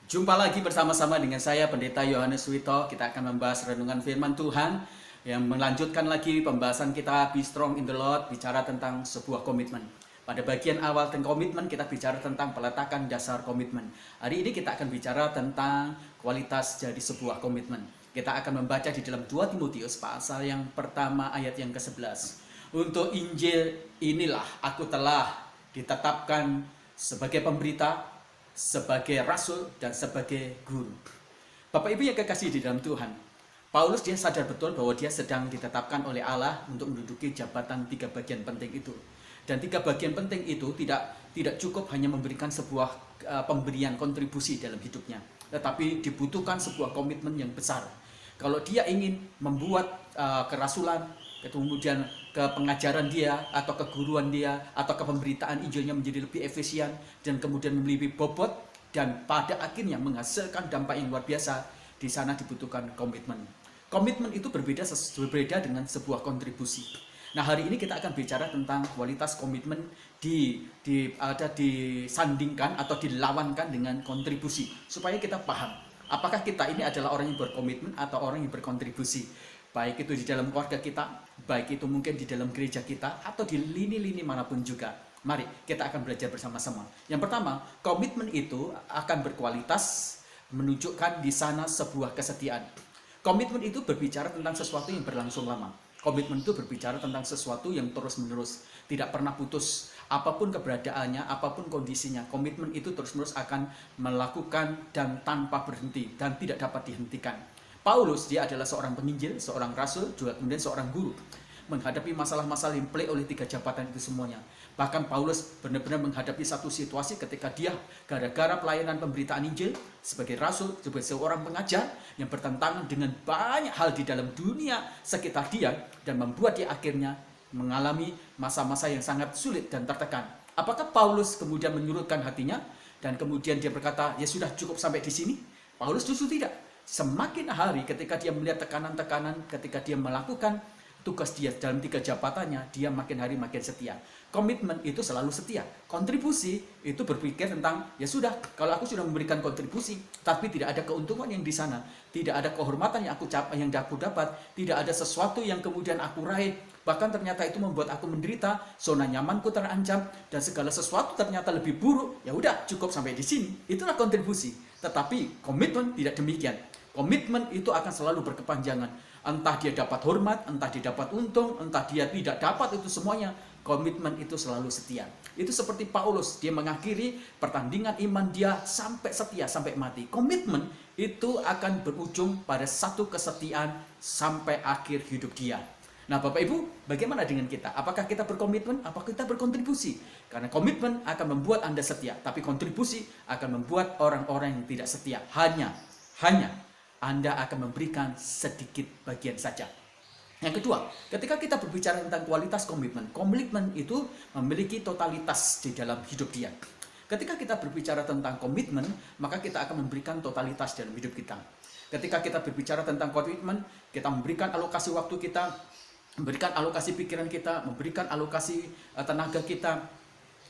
Jumpa lagi bersama-sama dengan saya Pendeta Yohanes Wito. Kita akan membahas renungan firman Tuhan yang melanjutkan lagi pembahasan kita Be Strong in the Lord, bicara tentang sebuah komitmen. Pada bagian awal tentang komitmen, kita bicara tentang peletakan dasar komitmen. Hari ini kita akan bicara tentang kualitas jadi sebuah komitmen. Kita akan membaca di dalam 2 Timotius pasal yang pertama ayat yang ke-11. Untuk Injil inilah aku telah ditetapkan sebagai pemberita, sebagai rasul, dan sebagai guru. Bapak Ibu yang kekasih di dalam Tuhan, Paulus dia sadar betul bahwa dia sedang ditetapkan oleh Allah untuk menduduki jabatan 3 bagian penting itu. Dan 3 bagian penting itu tidak cukup hanya memberikan sebuah pemberian kontribusi dalam hidupnya, tetapi dibutuhkan sebuah komitmen yang besar. Kalau dia ingin membuat kerasulan, kemudian ke pengajaran dia atau keguruan dia atau kepemberitaan Injilnya menjadi lebih efisien dan kemudian lebih bobot dan pada akhirnya menghasilkan dampak yang luar biasa, di sana dibutuhkan komitmen. Komitmen itu berbeda dengan sebuah kontribusi. Nah, hari ini kita akan bicara tentang kualitas komitmen disandingkan atau dilawankan dengan kontribusi, supaya kita paham apakah kita ini adalah orang yang berkomitmen atau orang yang berkontribusi. Baik itu di dalam keluarga kita, baik itu mungkin di dalam gereja kita, atau di lini-lini manapun juga. Mari kita akan belajar bersama-sama. Yang pertama, komitmen itu akan berkualitas, menunjukkan di sana sebuah kesetiaan. Komitmen itu berbicara tentang sesuatu yang berlangsung lama. Komitmen itu berbicara tentang sesuatu yang terus-menerus, tidak pernah putus. Apapun keberadaannya, apapun kondisinya, komitmen itu terus-menerus akan melakukan dan tanpa berhenti dan tidak dapat dihentikan. Paulus dia adalah seorang penginjil, seorang rasul, juga kemudian seorang guru. Menghadapi masalah-masalah yang pelik oleh 3 jabatan itu semuanya. Bahkan Paulus benar-benar menghadapi satu situasi ketika dia gara-gara pelayanan pemberitaan Injil sebagai rasul, sebagai seorang pengajar yang bertentangan dengan banyak hal di dalam dunia sekitar dia dan membuat dia akhirnya mengalami masa-masa yang sangat sulit dan tertekan. Apakah Paulus kemudian menyurutkan hatinya dan kemudian dia berkata, ya sudah cukup sampai di sini? Paulus justru tidak. Semakin hari ketika dia melihat tekanan-tekanan, ketika dia melakukan tugas dia dalam 3 jabatannya, dia makin hari makin setia. Komitmen itu selalu setia. Kontribusi itu berpikir tentang, ya sudah, kalau aku sudah memberikan kontribusi, tapi tidak ada keuntungan yang di sana, tidak ada kehormatan yang aku dapat, tidak ada sesuatu yang kemudian aku raih, bahkan ternyata itu membuat aku menderita, zona nyamanku terancam, dan segala sesuatu ternyata lebih buruk, ya udah cukup sampai di sini. Itulah kontribusi. Tetapi komitmen tidak demikian. Komitmen itu akan selalu berkepanjangan. Entah dia dapat hormat, entah dia dapat untung, entah dia tidak dapat itu semuanya. Komitmen itu selalu setia. Itu seperti Paulus, dia mengakhiri pertandingan iman dia sampai setia, sampai mati. Komitmen itu akan berujung pada satu kesetiaan sampai akhir hidup dia. Nah, Bapak Ibu, bagaimana dengan kita? Apakah kita berkomitmen? Apakah kita berkontribusi? Karena komitmen akan membuat Anda setia, tapi kontribusi akan membuat orang-orang yang tidak setia. Hanya Anda akan memberikan sedikit bagian saja. Yang kedua, ketika kita berbicara tentang kualitas komitmen, komitmen itu memiliki totalitas di dalam hidup dia. Ketika kita berbicara tentang komitmen, maka kita akan memberikan totalitas dalam hidup kita. Ketika kita berbicara tentang komitmen, kita memberikan alokasi waktu kita, memberikan alokasi pikiran kita, memberikan alokasi tenaga kita,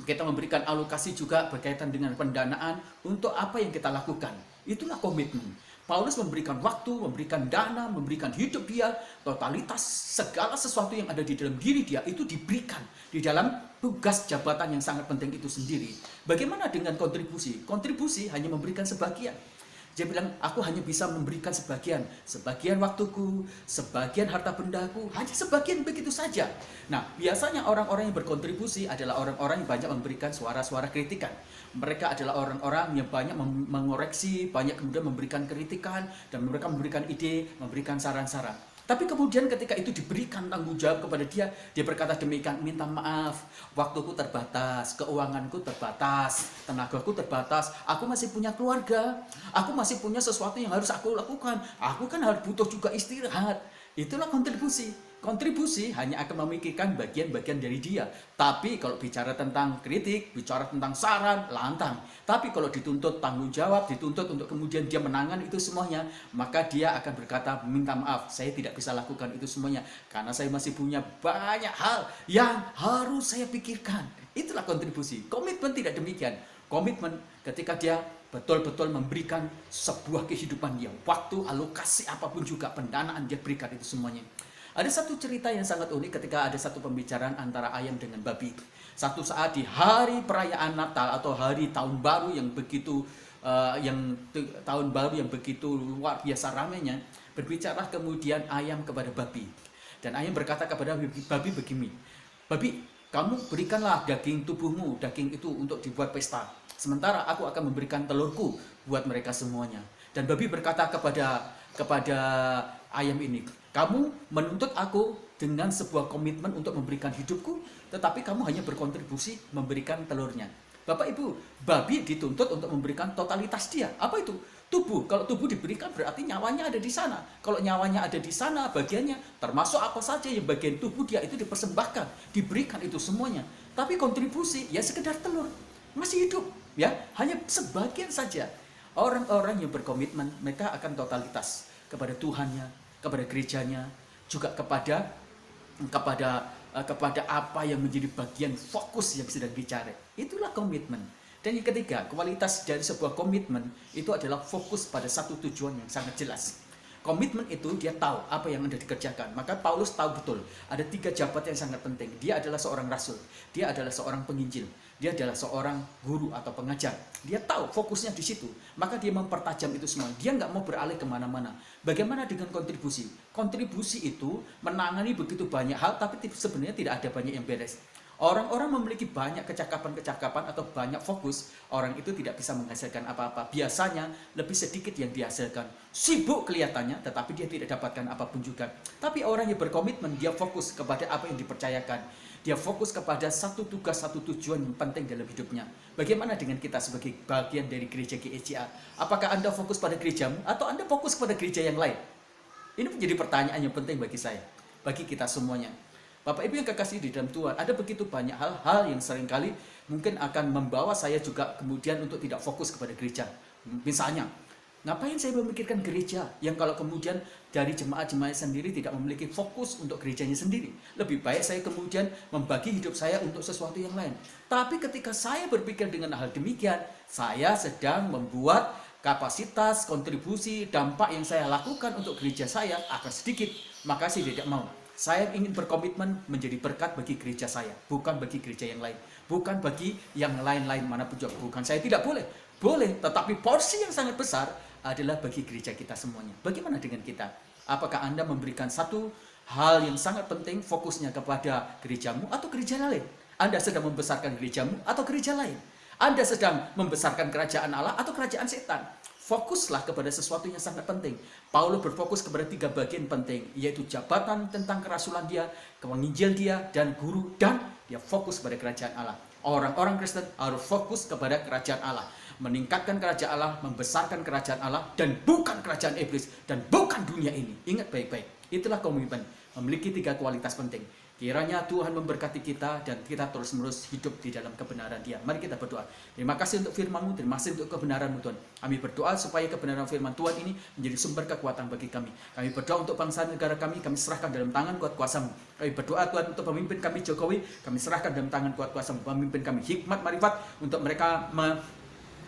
kita memberikan alokasi juga berkaitan dengan pendanaan untuk apa yang kita lakukan. Itulah komitmen. Paulus memberikan waktu, memberikan dana, memberikan hidup dia, totalitas segala sesuatu yang ada di dalam diri dia itu diberikan di dalam tugas jabatan yang sangat penting itu sendiri. Bagaimana dengan kontribusi? Kontribusi hanya memberikan sebagian. Dia bilang, aku hanya bisa memberikan sebagian waktuku, sebagian harta bendaku, hanya sebagian begitu saja. Nah, biasanya orang-orang yang berkontribusi adalah orang-orang yang banyak memberikan suara-suara kritikan. Mereka adalah orang-orang yang banyak mengoreksi, banyak kemudian memberikan kritikan, dan mereka memberikan ide, memberikan saran-saran. Tapi kemudian ketika itu diberikan tanggung jawab kepada dia, dia berkata demikian, minta maaf, waktuku terbatas, keuanganku terbatas, tenagaku terbatas, aku masih punya keluarga, aku masih punya sesuatu yang harus aku lakukan, aku kan harus butuh juga istirahat. Itulah kontribusi. Kontribusi hanya akan memikirkan bagian-bagian dari dia. Tapi kalau bicara tentang kritik, bicara tentang saran, lantang. Tapi kalau dituntut tanggung jawab, dituntut untuk kemudian dia menangani itu semuanya, maka dia akan berkata, minta maaf, saya tidak bisa lakukan itu semuanya. Karena saya masih punya banyak hal yang harus saya pikirkan. Itulah kontribusi. Komitmen tidak demikian. Komitmen ketika dia betul-betul memberikan sebuah kehidupan dia, waktu, alokasi apapun juga, pendanaan dia berikan itu semuanya. Ada satu cerita yang sangat unik ketika ada satu pembicaraan antara ayam dengan babi. Satu saat di hari perayaan Natal atau hari tahun baru yang begitu tahun baru yang begitu luar biasa ramainya, berbicara kemudian ayam kepada babi. Dan ayam berkata kepada babi begini, "Babi, kamu berikanlah daging tubuhmu, daging itu untuk dibuat pesta. Sementara aku akan memberikan telurku buat mereka semuanya." Dan babi berkata kepada ayam ini, "Kamu menuntut aku dengan sebuah komitmen untuk memberikan hidupku, tetapi kamu hanya berkontribusi memberikan telurnya." Bapak Ibu, babi dituntut untuk memberikan totalitas dia. Apa itu? Tubuh. Kalau tubuh diberikan berarti nyawanya ada di sana. Kalau nyawanya ada di sana, bagiannya termasuk apa saja yang bagian tubuh dia itu dipersembahkan, diberikan itu semuanya. Tapi kontribusi ya sekedar telur, masih hidup, ya hanya sebagian saja. Orang-orang yang berkomitmen, mereka akan totalitas kepada Tuhannya, kepada gerejanya, juga kepada apa yang menjadi bagian fokus yang sedang dicari. Itulah komitmen. Dan yang ketiga, kualitas dari sebuah komitmen itu adalah fokus pada satu tujuan yang sangat jelas. Komitmen itu dia tahu apa yang hendak dikerjakan. Maka Paulus tahu betul ada 3 jabatan yang sangat penting. Dia adalah seorang rasul, dia adalah seorang penginjil, dia adalah seorang guru atau pengajar. Dia tahu fokusnya di situ. Maka dia mempertajam itu semua. Dia nggak mau beralih kemana-mana. Bagaimana dengan kontribusi? Kontribusi itu menangani begitu banyak hal, tapi sebenarnya tidak ada banyak yang beres. Orang-orang memiliki banyak kecakapan-kecakapan atau banyak fokus, orang itu tidak bisa menghasilkan apa-apa. Biasanya lebih sedikit yang dihasilkan. Sibuk kelihatannya, tetapi dia tidak dapatkan apapun juga. Tapi orang yang berkomitmen, dia fokus kepada apa yang dipercayakan. Dia fokus kepada satu tugas, satu tujuan yang penting dalam hidupnya. Bagaimana dengan kita sebagai bagian dari gereja GECA? Apakah Anda fokus pada gerejamu atau Anda fokus pada gereja yang lain? Ini menjadi pertanyaan yang penting bagi saya, bagi kita semuanya. Bapak Ibu yang kekasih di dalam Tuhan, ada begitu banyak hal-hal yang seringkali mungkin akan membawa saya juga kemudian untuk tidak fokus kepada gereja. Misalnya, ngapain saya memikirkan gereja yang kalau kemudian dari jemaat-jemaat sendiri tidak memiliki fokus untuk gerejanya sendiri. Lebih baik saya kemudian membagi hidup saya untuk sesuatu yang lain. Tapi ketika saya berpikir dengan hal demikian, saya sedang membuat kapasitas, kontribusi, dampak yang saya lakukan untuk gereja saya akan sedikit. Maka saya tidak mau. Saya ingin berkomitmen menjadi berkat bagi gereja saya, bukan bagi gereja yang lain, bukan bagi yang lain-lain manapun juga. Bukan saya tidak boleh, boleh, tetapi porsi yang sangat besar adalah bagi gereja kita semuanya. Bagaimana dengan kita? Apakah Anda memberikan satu hal yang sangat penting fokusnya kepada gerejamu atau gereja lain? Anda sedang membesarkan gerejamu atau gereja lain? Anda sedang membesarkan kerajaan Allah atau kerajaan setan? Fokuslah kepada sesuatu yang sangat penting. Paulus berfokus kepada 3 bagian penting, yaitu jabatan tentang kerasulan dia, penginjil dia, dan guru, dan dia fokus pada kerajaan Allah. Orang-orang Kristen harus fokus kepada kerajaan Allah, meningkatkan kerajaan Allah, membesarkan kerajaan Allah, dan bukan kerajaan iblis, dan bukan dunia ini. Ingat baik-baik, itulah komitmen, memiliki 3 kualitas penting. Kiranya Tuhan memberkati kita dan kita terus-menerus hidup di dalam kebenaran Dia. Mari kita berdoa. Terima kasih untuk firman-Mu, terima kasih untuk kebenaran-Mu Tuhan. Kami berdoa supaya kebenaran firman Tuhan ini menjadi sumber kekuatan bagi kami. Kami berdoa untuk bangsa negara kami serahkan dalam tangan kuat kuasa-Mu. Kami berdoa Tuhan untuk pemimpin kami Jokowi, kami serahkan dalam tangan kuat kuasa-Mu. Pemimpin kami hikmat, marifat untuk mereka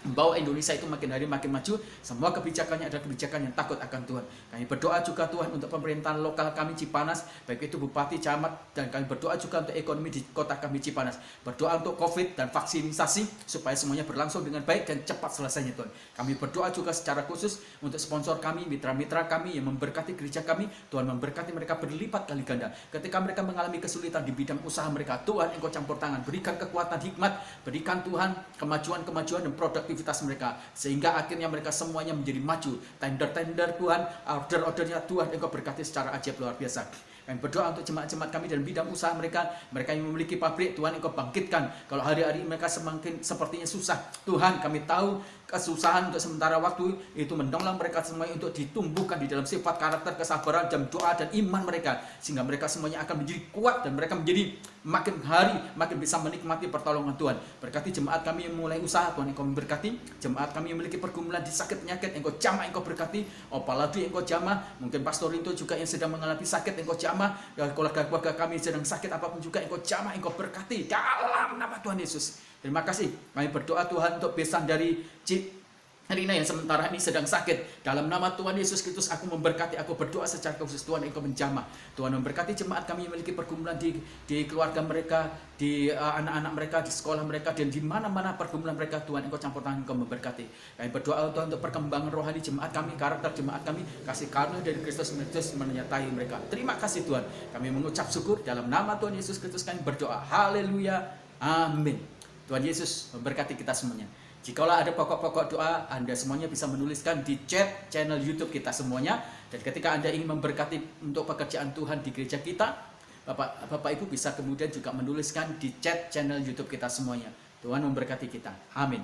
membawa Indonesia itu makin hari makin maju. Semua kebijakannya adalah kebijakan yang takut akan Tuhan. Kami berdoa juga Tuhan untuk pemerintahan lokal kami Cipanas, baik itu bupati, camat, dan kami berdoa juga untuk ekonomi di kota kami Cipanas. Berdoa untuk COVID dan vaksinisasi supaya semuanya berlangsung dengan baik dan cepat selesainya Tuhan. Kami berdoa juga secara khusus untuk sponsor kami, mitra-mitra kami yang memberkati gereja kami. Tuhan memberkati mereka berlipat kali ganda. Ketika mereka mengalami kesulitan di bidang usaha mereka, Tuhan Engkau campur tangan, berikan kekuatan hikmat, berikan Tuhan kemajuan-kemajuan dan produktivitas mereka, sehingga akhirnya mereka semuanya menjadi maju. Tender-tender Tuhan, order-ordernya Tuhan Engkau berkati secara ajaib luar biasa. Kami berdoa untuk jemaat-jemaat kami dalam bidang usaha mereka, mereka yang memiliki pabrik, Tuhan Engkau bangkitkan. Kalau hari-hari mereka semakin sepertinya susah, Tuhan kami tahu kesusahan untuk sementara waktu itu menolong mereka semuanya untuk ditumbuhkan di dalam sifat karakter, kesabaran, dan doa dan iman mereka, sehingga mereka semuanya akan menjadi kuat dan mereka menjadi makin hari makin bisa menikmati pertolongan Tuhan. Berkati jemaat kami yang mulai usaha, Tuhan Engkau memberkati. Jemaat kami yang memiliki pergumulan di sakit penyakit, Engkau jamah, Engkau berkati. Apalagi Engkau jamah, mungkin Pastor Rinto juga yang sedang mengalami sakit, Engkau jamah. Keluarga-keluarga kami sedang sakit apapun juga, Engkau jamah, Engkau berkati dalam nama Tuhan Yesus. Terima kasih. Kami berdoa Tuhan untuk besan dari Rina yang sementara ini sedang sakit. Dalam nama Tuhan Yesus Kristus aku memberkati, aku berdoa secara khusus Tuhan Engkau menjamah. Tuhan memberkati jemaat kami yang memiliki pergumulan di keluarga mereka, di anak-anak mereka, di sekolah mereka, dan di mana-mana pergumulan mereka. Tuhan Engkau campur tangan, Engkau memberkati. Kami berdoa Tuhan untuk perkembangan rohani jemaat kami, karakter jemaat kami, kasih karunia dari Kristus menyertai mereka. Terima kasih Tuhan. Kami mengucap syukur dalam nama Tuhan Yesus Kristus kami berdoa. Haleluya. Amin. Tuhan Yesus memberkati kita semuanya. Jikalau ada pokok-pokok doa, Anda semuanya bisa menuliskan di chat channel YouTube kita semuanya. Dan ketika Anda ingin memberkati untuk pekerjaan Tuhan di gereja kita, Bapak Ibu bisa kemudian juga menuliskan di chat channel YouTube kita semuanya. Tuhan memberkati kita. Amin.